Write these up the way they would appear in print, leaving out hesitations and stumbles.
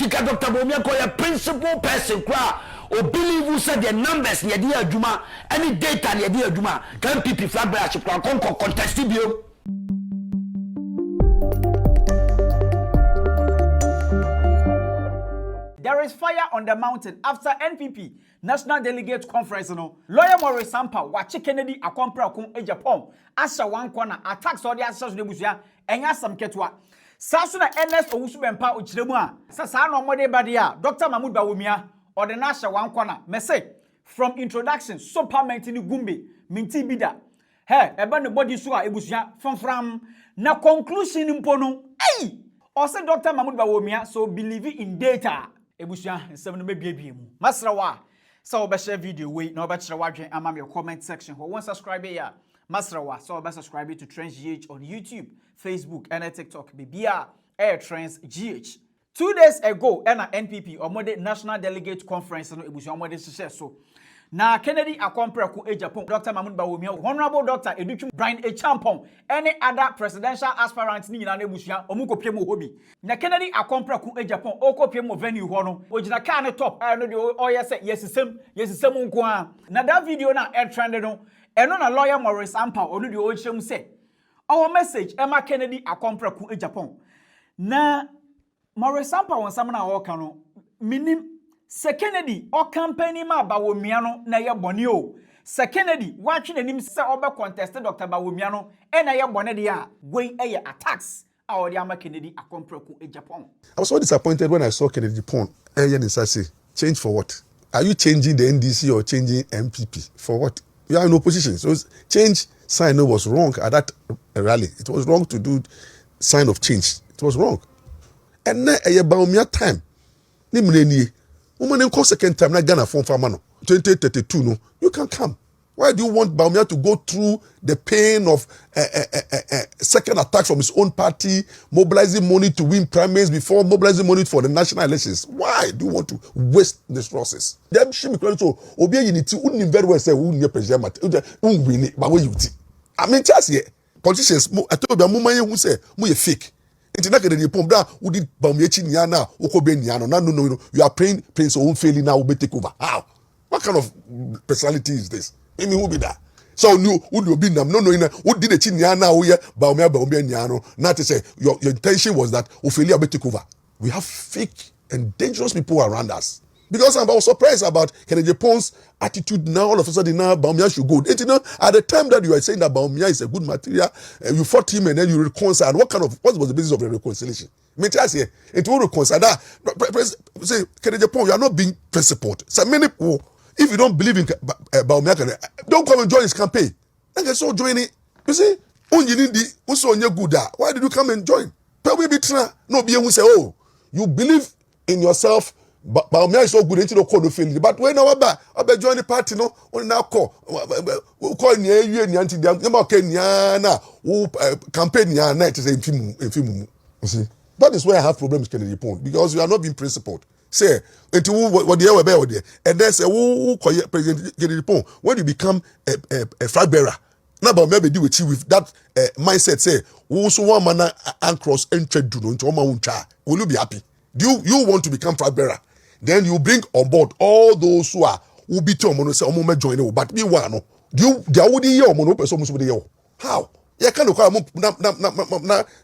sika Dr. Bawumia ko a principal person kwa o believe who said the numbers ne dey adwuma any data ne dey adwuma kan NPP flag bearer chip kwa contest bio. There is fire on the mountain after NPP National Delegates Conference. Lawyer Maurice Ampaw wachi Kennedy Akompra kun Agyapong asha wan kwana attacks all the answers de busia enya sam ketwa. Sasu na Owusu Bempah ochiremu a sa no mode badia Dr. Bawumia or the nasha wan kwana message from introduction so parliament ni gumbe minti bida. He eba ne body so a ebusia from na conclusion mpo no. Hey! Or say Dr. Bawumia so believe in data. Ebusia nsem no mebiebie mu masrawa so oba share video we na oba kire wadwen ama me comment section ho won subscribe here masrawa so oba subscribe to Trends GH on YouTube, Facebook and TikTok bibia air Trends GH. 2 days ago na NPP omode National Delegate Conference no ebusia omode share so na Kennedy Akompra ku Agyapong Dr. Bawumia Honorable Dr. Edutwum Brian Agyapong any other presidential aspirant ni nyina na ebusia omukopie mo hobi na Kennedy Akompra ku Agyapong okopie mo venue ho no ogina car ne top no de oye say yesisem nko a na that video na air trend no eno na lawyer Maurice Ampaw onu de ohyem say our message Emma Kennedy Akompra ku Agyapong na Maurice Ampaw wonsam na wo ka no minim Se Kennedy o campaign ma Bawumia no na ye bone o. Se Kennedy watch nanim se obe contest Dr. Bawumia no e na ye bone de a wey eye attacks a odi ama Kennedy Akompra ku Agyapong. I was so disappointed when I saw Kennedy Agyapong say change for what? Are you changing the NDC or changing MPP? For what? You are in opposition. So change sign was wrong at that rally. It was wrong to do sign of change. It was wrong. And now a Bawumia time. Ni mneni woman in second time na Ghana from Famano 2032 no you can come. Why do you want Bawumia to go through the pain of second attack from his own party, mobilizing money to win primaries before mobilizing money for the national elections? Why do you want to waste this process? Them shimi so obi unity wouldn't very well say who near president win it but we I mean just here politicians I told you who say mu fake. It's not going to be a who did Bawumia Chinyana, Okobeniano. No. You are praying so won't fail now, will take over. How? What kind of personality is this? I mean, who be that? So, who do be them? No, who did the Chinyana, who here, Bawumia, not to say your intention was that Ophelia will take over. We have fake and dangerous people around us. Because I was surprised about Kennedy Agyapong's attitude now, all of a sudden now Bawumia should go. At the time that you were saying that Bawumia is a good material, you fought him and then you reconciled. What was the basis of the reconciliation? I mean, just here, it will reconcile that. Say, Kennedy Agyapong, you are not being principled. So many people, if you don't believe in Bawumia, don't come and join his campaign. And they so join it. You see, why did you come and join? No, be say, oh, you believe in yourself. Bawumia is so good into the code failure. But when I join the party, no, on now call near you and anti Kenya campaign night is a film. You see, that is where I have problems, Kennedy Agyapong, because you are not being principled. Say, into what the other there, and then say, who President Kennedy Agyapong, when you become a flag bearer, now Bawumia be deal with you with that mindset. Say, who so one man and cross entry do into my own child. Will you be happy? Do you want to become flag bearer? Then you bring on board all those who be to mono say omo join you, but be one no. Do you there would hear mono person muso dey how? You can look na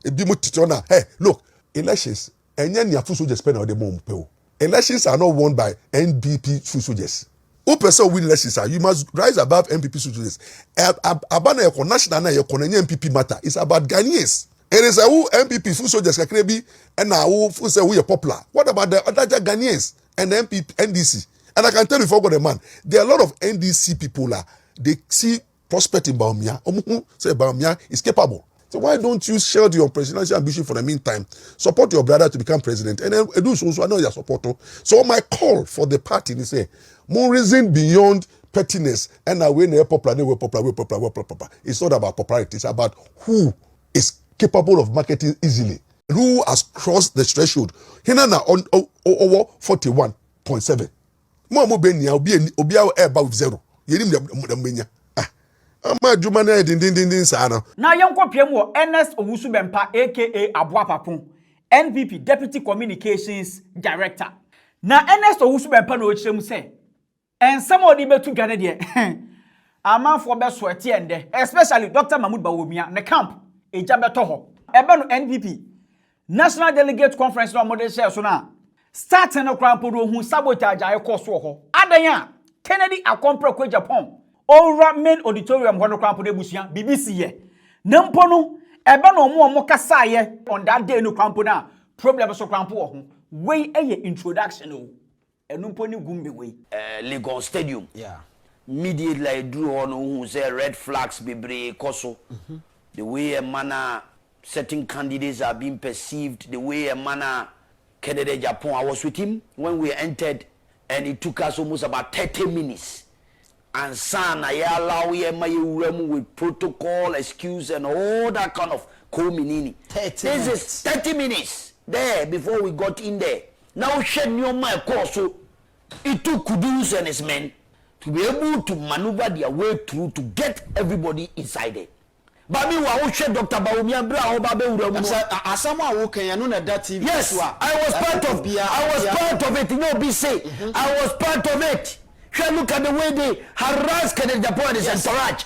be mo titona. Hey, look, elections enya ni afu soldiers spend on the mom pe. Elections are not won by NPP soldiers. Who person win elections you must rise above NPP soldiers. Abana e national na e NPP matter. It's about Ghanaians. It is a who NPP full soldiers can be and now who say we are popular. What about the other Ghanaians and the NDC? And I can tell you for the man, there are a lot of NDC people they see prospect in Bawumia. Say Bawumia is capable. So why don't you share your presidential ambition for the meantime? Support your brother to become president, and then do so. I know your supporter. So my call for the party is say more reason beyond pettiness and when they're popular. It's not about popularity. It's about who is capable of marketing easily. Who has crossed the threshold? Hinana on over 41.7. Mo benya obi about zero. Yerim the menya. Ama juma na din sa no. Na yenkopiem wo Owusu Bempah aka Abuapapon. NPP Deputy Communications Director. Na Ernest Owusu Bempah no chirem say, and somebody be to Ghana there. A man for best sweaty and there, especially Dr. Mahmoud Bawumia, the camp, a jabatoho. Eba no NPP National Delegate Conference no model share so na. Starting a crown podo who sabotage a course ho. Adanya Kennedy Akompro ko Agyapong. Ora main auditorium hono crown podo busia BBC ye. Nampo no eba no mo kasa ye on that day no crown podo problem so crown podo ho. We eye introduction o. Enumpo ni gumbe we. Lagos Stadium. Yeah. Immediately I drew on who say red flags be koso. The way a manner certain candidates are being perceived, the way a manner Kennedy Agyapong, I was with him when we entered, and it took us almost about 30 minutes. And son, I allow him with protocol, excuse, and all that kind of co-meaning. This is 30 minutes there before we got in there. Now, shed your my course, so it took Kudus and his men to be able to maneuver their way through to get everybody inside it. Babi wa wo hwe Dr. Bawumia bra ho ba be wura mu. Asama wo kan ya no na that TV. Yes, I was part of it. No be say. I was part of it. Look at the way they harassed Kennedy Agyapong and his entourage.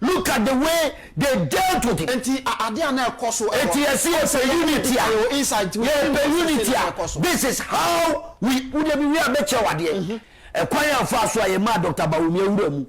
Look at the way they dealt with it. Enti ade na ekoso unity inside unity. This is how we are better wade. E kwanya fa so aye ma Dr. Bawumia wura mu.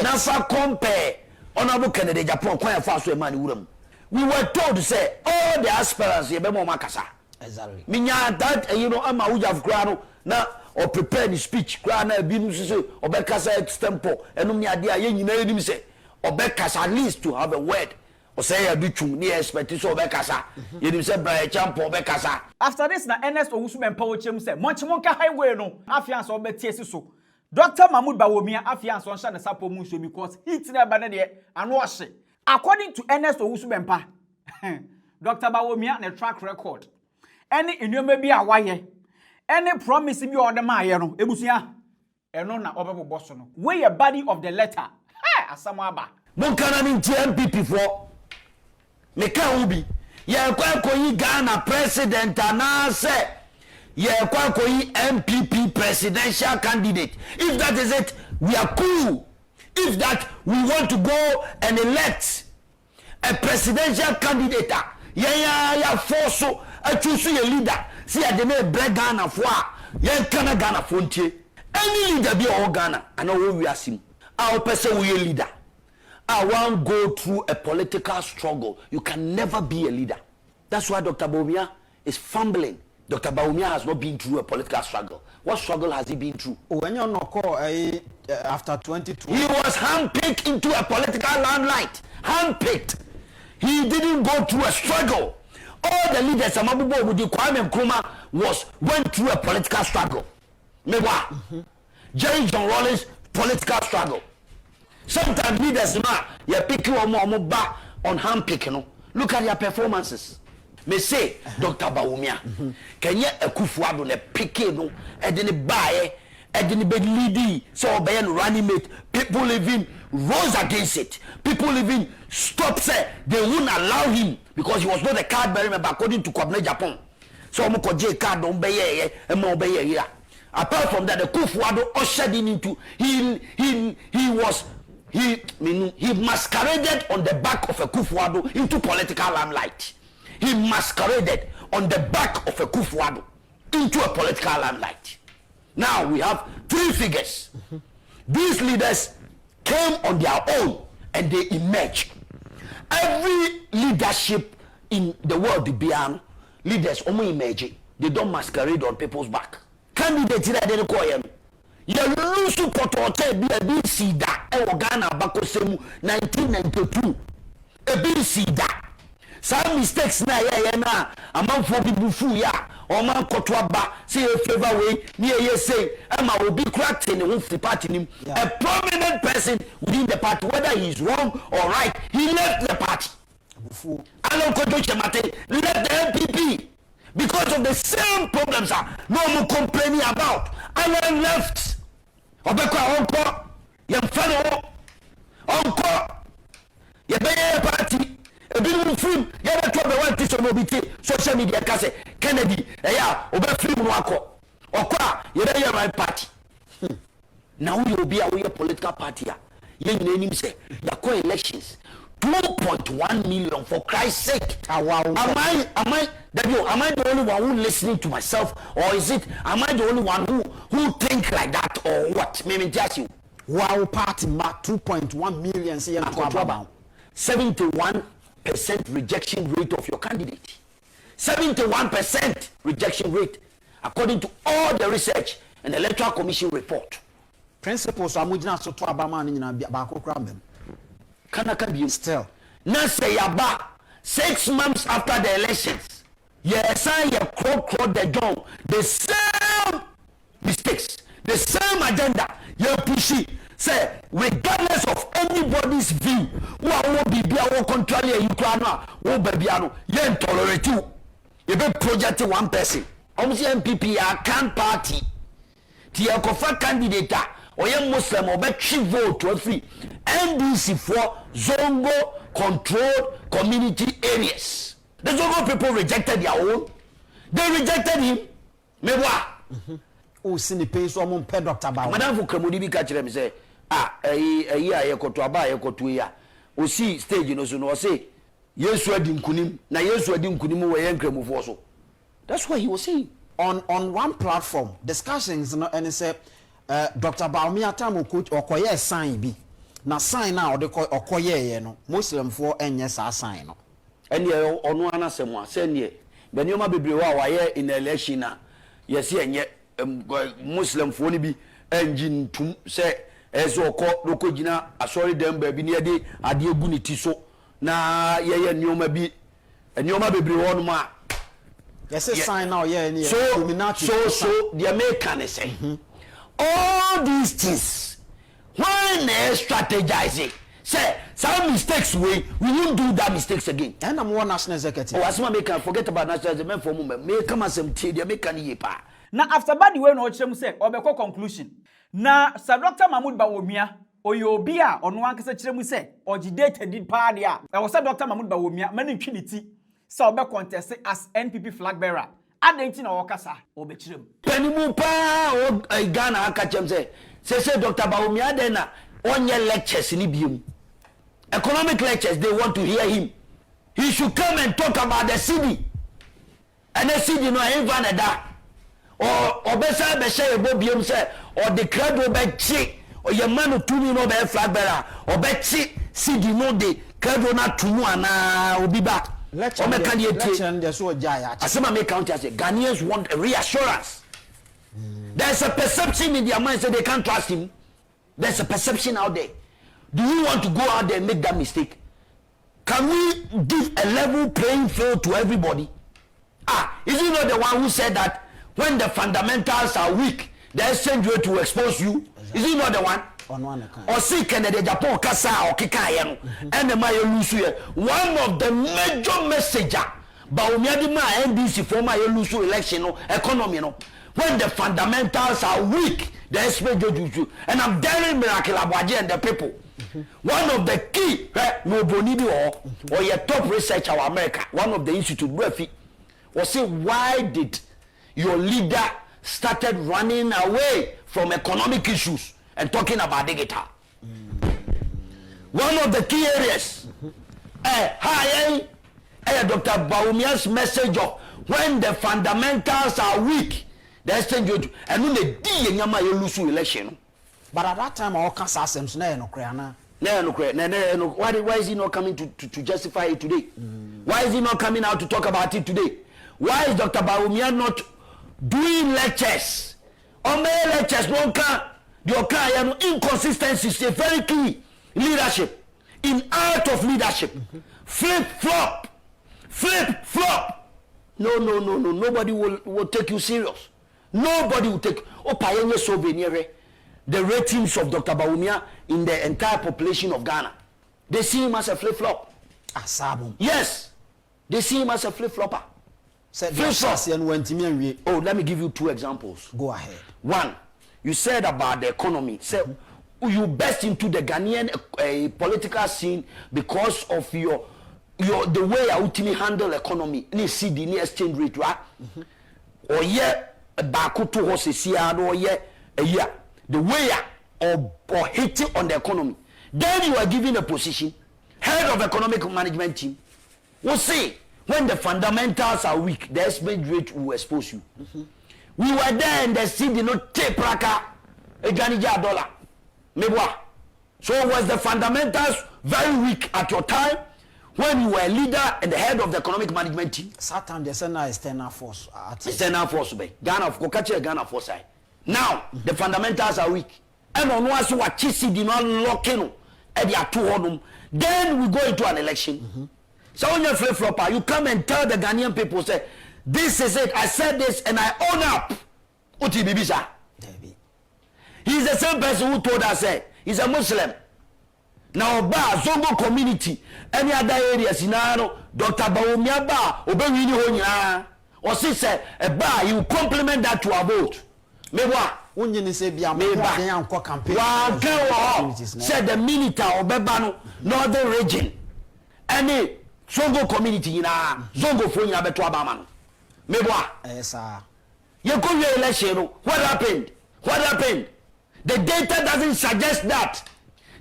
Na fa compare Honorable Kennedy Agyapong kwanya fa so e ma ni wura mu. We were told to say all the aspirants ye be mo makasa. Exactly. Minya that ama ujaf grano na or prepare the speech grana bi nu so obekasa extempo enum ni ade a ye nyina enim say obekasa at least to have a word or say ya bi twum ni expect so obekasa ye nim say bra champo obekasa. After this na Ernest Owusu Bempah wo chem say monchimonka highway no afianso obetie so Dr. Mahmoud Bawumia afianso on sha ne sapo mu so because heat na ba ne de ano ohye. According to Ernest Owusu Bempah Dr. Bawumia ne track record any inyoma bi awaye any promise bi o de ma ye no ebusia eno na obebo so no we a body of the letter asamo aba Mon kana ni NPP for me ka ubi ye kwa koyi Ghana president ana say ye kwa koyi NPP presidential candidate. If that is it, we are cool. If that we want to go and elect a presidential candidate, ya force a choose a leader. See a de bread Ghana for ye kana Ghana fontie. Any leader be all Ghana and all we are seeing. Our person we a leader. I won't go through a political struggle. You can never be a leader. That's why Dr. Bawumia is fumbling. Dr. Bawumia has not been through a political struggle. What struggle has he been through? When you're not call after 2020. He was handpicked into a political limelight. Handpicked. He didn't go through a struggle. All the leaders, Amabubo with the Kwame Nkrumah went through a political struggle. Mewa. Jerry John Rawlings, political struggle. Sometimes leaders, you pick you on back on handpicking. Look at their performances. Me say, Dr. Bawumia, can you a kufuado ne pick no, and then buy, and then be leading, so be running mate. People living rose against it. People living stop say they wouldn't allow him because he was not a card bearer member according to Agyapong. So I'm going to card don't be here and more be here. Apart from that, the kufuado ushered him into he masqueraded on the back of a kufuado into political limelight. He masqueraded on the back of a kufuado into a political limelight. Now we have three figures. These leaders came on their own and they emerged. Every leadership in the world, the Biano, leaders only emerge. They don't masquerade on people's back. Candidates that they call him. You lose to Potote be a BC that Ghana Bakosemu 1992. A BC that. Some mistakes na na among for people fu ya or man kotwaba say a favor way near ye say Emma will be cracked in the party nim. A prominent person within the party, whether he is wrong or right, he left the party. Alon Kojo Chemate left the NPP because of the same problems no more complaining about. Alon left. Obekwa onko yem fellow onko ye be party. A bit of film, you have to be social media. Kennedy obe free mu akọ okwa ye right party now you be a political party ye nyina enim say ya elections 2.1 million for Christ's sake. Am I the only one who listening to myself, or is it am I the only one who think like that, or what? Maybe just you. Wow, party ma 2.1 million say 71% rejection rate of your candidate. 71% rejection rate according to all the research and the Electoral Commission report. Principles amujina so to abama ni nyina ba ko kra mbem. Can be still. Now say yaba 6 months after the elections, yes, I crow the John, the same mistakes, the same agenda, you pushy. Say, regardless of anybody's view, who will be contrary you can who be tolerate you. You be projecting one person. Almost NPP can party. Tia kofa candidate or young Muslim or bet vote to a free NDC for Zongo controlled community areas. The Zongo people rejected their own. They rejected him. Mewa. Oh, sini pay so mon pay Dr. Bawumia. Madam Fukamudi bi catch them say, yekoto aba yekoto ya. O see stage no so no say Yesu adi nkunim na Yesu adi nkunim wo ye nkremufo so. That's what he was saying. On one platform, discussions and say Dr. Bawumia time coach okoye sign bi. Na sign now de okoye ye no. Muslim for enye sa sign no. Ene onu anasem a say ne benioma bebrewa wa ye in election na yesi enye Muslim for ni bi engine tum say ezo lokogina asori dem ba bi ne de ade egu ni ti so na ye nioma bi enioma bebrewa no ma. Yes, sign now, yeah, so the American say all these things when they strategizing say some mistakes we won't do that mistakes again. And I'm one national executive. Oh, as my make forget about national executive for moment. May come as some tea the American yepa. Now after bad way no chem say obeko conclusion. Na Sir Dr. Mahmoud Bawumia oyobia ono ankasa kiremu say ogidate did pa dia. I was Dr. Mahmoud Bawumia many trinity. So be contest as NPP flag bearer. Adenti na wakasa obechirem. Penimu pa o Ghana aka chem say Dr. Bawumia den na onye lectures ni biem. Economic lectures they want to hear him. He should come and talk about the city. And the city no even da. Or obesa be share bo biem say or the credo be chi or your man to me no be flag bearer or be chi city no de credo na tumu ana obi ba. Ghanaians want a reassurance. There's a perception in their mind that they can't trust him. There's a perception out there. Do you want to go out there and make that mistake? Can we give a level playing field to everybody? Is he not the one who said that when the fundamentals are weak, the exchange rate will expose you? Is he not the one? Or see Canada Agyapong kasa or kikaye and the mayo lusu one of the major messenger Bawumia di ma NDC for my lusu election economy no when the fundamentals are weak the expect you and I'm telling Miracle Abwaje and the people one of the key no bonidi or your top researcher of America one of the institute Brefi was say why did your leader started running away from economic issues and talking about digital. One of the key areas, Dr. Bawumia's message of when the fundamentals are weak, the exchange rate, and when the D lose election. But at that time, all cancer systems, no, why is he not coming to justify it today? Why is he not coming out to talk about it today? Why is Dr. Bawumia not doing lectures? Or many lectures, no can. The inconsistency is a very key leadership in art of leadership. Flip flop. No. Nobody will take you serious. Nobody will take. The ratings of Dr. Bawumia in the entire population of Ghana, they see him as a flip flop. Yes, they see him as a flip flopper. Oh, let me give you 2 examples. Go ahead. One. You said about the economy. So you burst into the Ghanaian political scene because of your the way I ultimately handle economy, ni CD, ni exchange rate, right? Or back to horses or a year. The way or hitting on the economy. Then you are given a position, head of economic management team. We'll see when the fundamentals are weak, the exchange rate will expose you. We were there and the CD no tape raka a Janija dollar. Mebwa. So was the fundamentals very weak at your time when you were a leader and the head of the economic management team? Satan, there's an external force. External force, Ghana force. Now, the fundamentals are weak. And on once you are chasing the non locking at the two honum, then we go into an election. So when you're flip flopper, you come and tell the Ghanaian people, say, this is it, I said this and I own up. Uti Bibisa. He's the same person who told us, say, he's a Muslim. Now, Zongo community, any other areas in Dr. Bawumia Ba, Obewini Honya, or sister, a bar, you complement that to a vote. Mewa, Unyin say, be a campaign. Said the military or Bebano, northern region, any Zongo community in Zongo Fonya Betua Baman. Mewa, sir. You go your election, what happened? What happened? The data doesn't suggest that.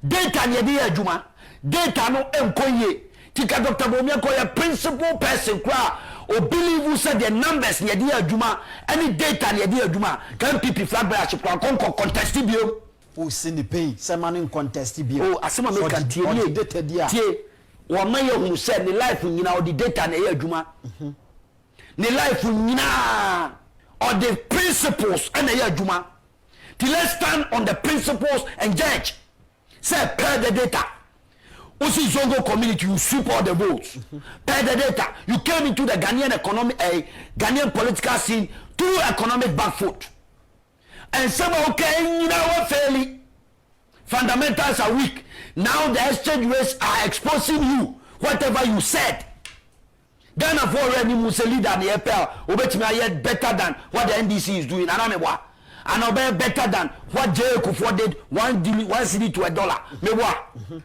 Data nyedi Juma, data no enkoye. Tika Dr. Bawumia ko a principal person kwa or believe who said the numbers nyedi Juma, any data nyedi Juma, can NPP flag bearer kwa contest bio. Who seen the pay? Someone contest bio. Oh, asema me kan tie. Wa maye hu said the life nyina or the data na ye Juma. The life nyina or the principles and ye Juma. Till let's stand on the principles and judge. Say, per the data. Usi Zongo community, you sweep all the votes. Per the data, you came into the Ghanaian economic, Ghanaian political scene through economic back foot. And some okay, you know what, fairly. Fundamentals are weak. Now the exchange rates are exposing you. Whatever you said. Ghana for already Musa leader and the EPL, Obetime yet better than what the NDC is doing. And obey better than what J. Kufuor did, one city to $1.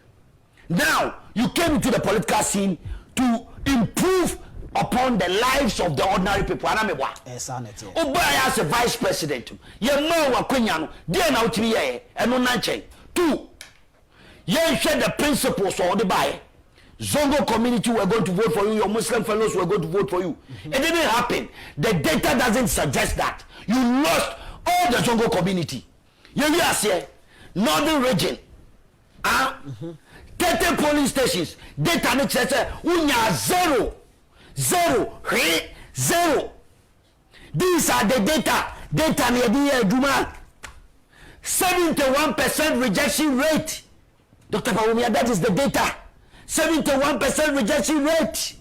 Now, you came into the political scene to improve upon the lives of the ordinary people. Obey as a vice president. You know what Quenyano, dear now to me, and on Nanche. Two, you share the principles or the buy. Zongo community were going to vote for you, your Muslim fellows were going to vote for you. It didn't happen. The data doesn't suggest that. You lost all the Zongo community. You say northern region. 30 police stations. Data makes sense. Unya zero. These are the data. Data near Juma. 71% rejection rate. Dr. Bawumia, that is the data. 71% rejection rate.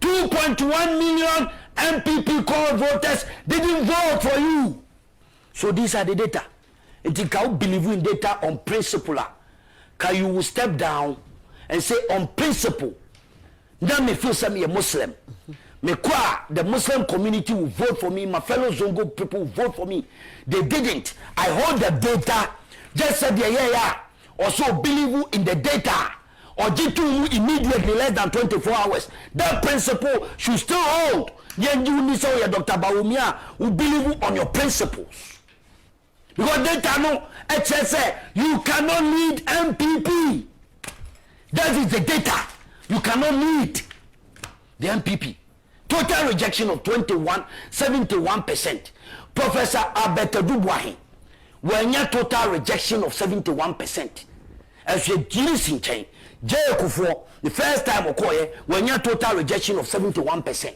2.1 million NPP core voters didn't vote for you. So these are the data. And you can believe in data on principle. Can you step down and say on principle? Now me feel some a Muslim. Me kwa the Muslim community will vote for me. My fellow Zongo people will vote for me. They didn't. I hold the data. Just said yeah. Also believe in the data. Or G2 immediately less than 24 hours. That principle should still hold. Then you need to Dr. Bawumia who believe on your principles. Because data no HSA, you cannot lead NPP. That is the data. You cannot lead the NPP. Total rejection of 71%. Professor Alberto Dubois, when your total rejection of 71%. As you listen, J. Kufuor, the first time Okoye, when your total rejection of 71%.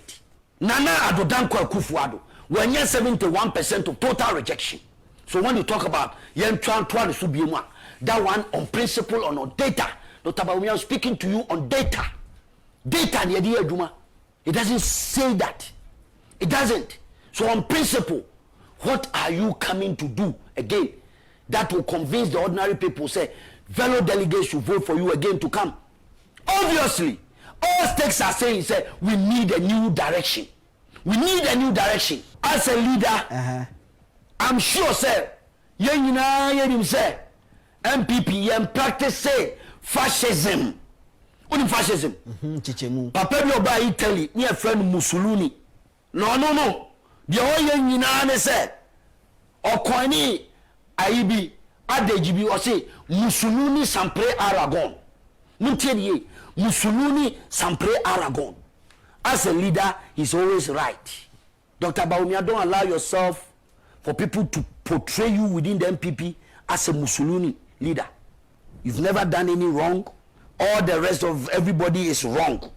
Nana Adodankwa Kufuor, when you're 71% of total rejection. So when you talk about that one on principle or on data, Dr. Bawumia is speaking to you on data. Data, it doesn't say that. It doesn't. So on principle, what are you coming to do again that will convince the ordinary people, say, fellow delegates should vote for you again to come? Obviously, all stakes are saying, say, we need a new direction. We need a new direction. As a leader, I'm sure, sir, say, MPP, practice, say, fascism. Uni fascism. Chichemu. Papa bi oba Italy, ni a friend Mussolini. No. The oye nyina ne say okwani aibi adejibi o say Mussolini sempre Aragon. Muntie Mussolini sempre Aragon. As a leader, he's always right. Dr. Bawumia, don't allow yourself for people to portray you within the NPP as a Mussolini leader. You've never done any wrong. All the rest of everybody is wrong.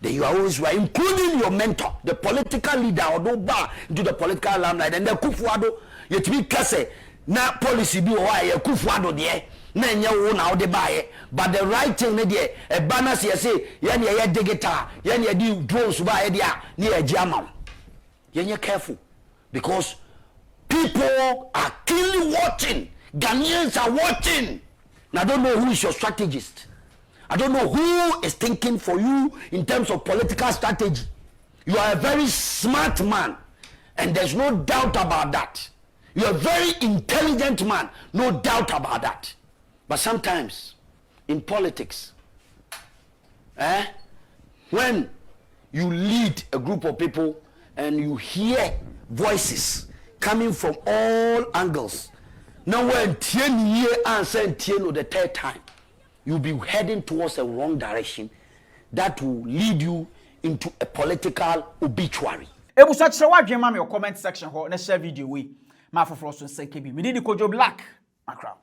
Then you are always right, including your mentor, the political leader, or no bar into the political limelight. And the Kufuado, yet we kase na policy be why a Kufuado there. Na nya wo na ode bae, but the right thing ne there e banner say ye na ye digita ye na di drones bae there na ye Agyapong. You're careful because people are keenly watching. Ghanaians are watching. And I don't know who is your strategist. I don't know who is thinking for you in terms of political strategy. You are a very smart man, and there's no doubt about that. You are a very intelligent man, no doubt about that. But sometimes in politics, when you lead a group of people and you hear voices coming from all angles, now when Tien answer Tien the third time, you'll be heading towards a wrong direction that will lead you into a political obituary. Ebusa chere wadwen ma me comment section ho na share video we ma foforo so nse kebi me di Kojo Black makra.